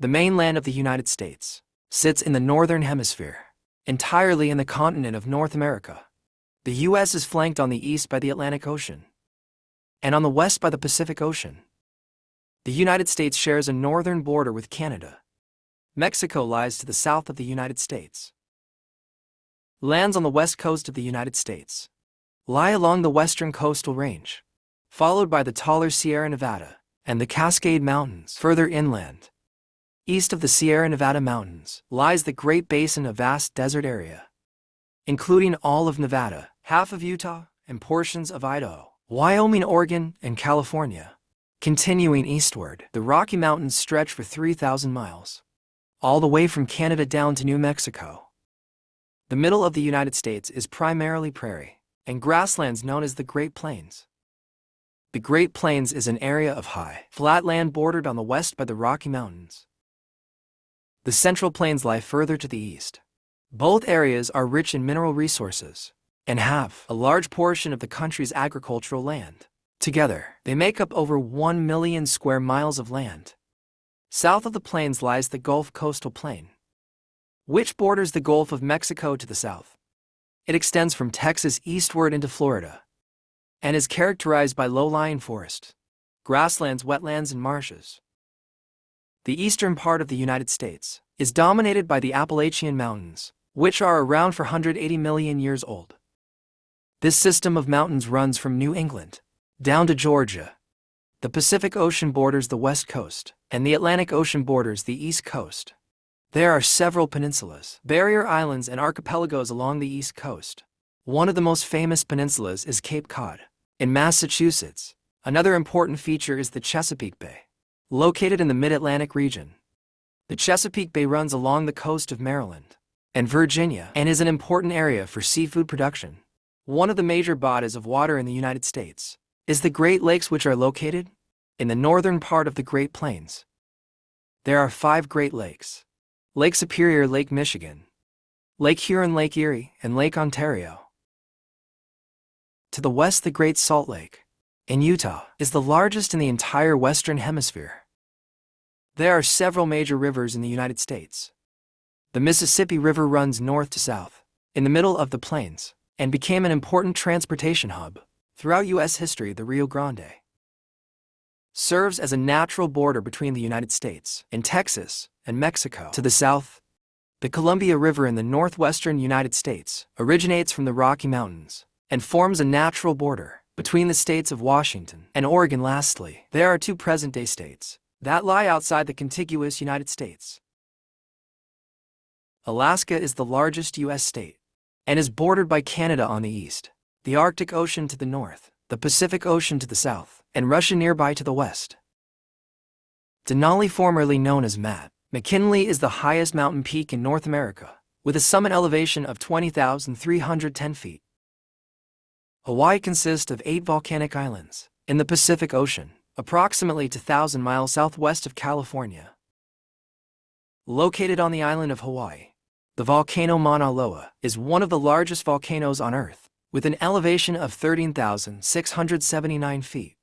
The mainland of the United States sits in the northern hemisphere, entirely in the continent of North America. The U.S. is flanked on the east by the Atlantic Ocean and on the west by the Pacific Ocean. The United States shares a northern border with Canada. Mexico lies to the south of the United States. Lands on the west coast of the United States lie along the western coastal range, followed by the taller Sierra Nevada and the Cascade Mountains further inland. East of the Sierra Nevada mountains lies the Great Basin, a vast desert area, including all of Nevada, half of Utah, and portions of Idaho, Wyoming, Oregon, and California. Continuing eastward, the Rocky Mountains stretch for 3,000 miles, all the way from Canada down to New Mexico. The middle of the United States is primarily prairie and grasslands known as the Great Plains. The Great Plains is an area of high, flat land bordered on the west by the Rocky Mountains. The Central Plains lie further to the east. Both areas are rich in mineral resources and have a large portion of the country's agricultural land. Together, they make up over 1 million square miles of land. South of the plains lies the Gulf Coastal Plain, which borders the Gulf of Mexico to the south. It extends from Texas eastward into Florida and is characterized by low-lying forests, grasslands, wetlands, and marshes. The eastern part of the United States is dominated by the Appalachian Mountains, which are around 480 million years old. This system of mountains runs from New England down to Georgia. The Pacific Ocean borders the west coast, and the Atlantic Ocean borders the east coast. There are several peninsulas, barrier islands, and archipelagos along the east coast. One of the most famous peninsulas is Cape Cod, in Massachusetts. Another important feature is the Chesapeake Bay, located in the mid-Atlantic region. The Chesapeake Bay runs along the coast of Maryland and Virginia and is an important area for seafood production. One of the major bodies of water in the United States is the Great Lakes, which are located in the northern part of the Great Plains. There are 5 Great Lakes: Lake Superior, Lake Michigan, Lake Huron, Lake Erie, and Lake Ontario. To the west, the Great Salt Lake in Utah is the largest in the entire Western Hemisphere. There are several major rivers in the United States. The Mississippi River runs north to south in the middle of the plains and became an important transportation hub. Throughout U.S. history, the Rio Grande serves as a natural border between the United States and Texas and Mexico. To the south, the Columbia River in the northwestern United States originates from the Rocky Mountains and forms a natural border between the states of Washington and Oregon. Lastly, there are 2 present-day states that lie outside the contiguous United States. Alaska is the largest U.S. state and is bordered by Canada on the east, the Arctic Ocean to the north, the Pacific Ocean to the south, and Russia nearby to the west. Denali, formerly known as Mt. McKinley, is the highest mountain peak in North America, with a summit elevation of 20,310 feet. Hawaii consists of 8 volcanic islands in the Pacific Ocean, approximately 2,000 miles southwest of California. Located on the island of Hawaii, the volcano Mauna Loa is one of the largest volcanoes on Earth, with an elevation of 13,679 feet.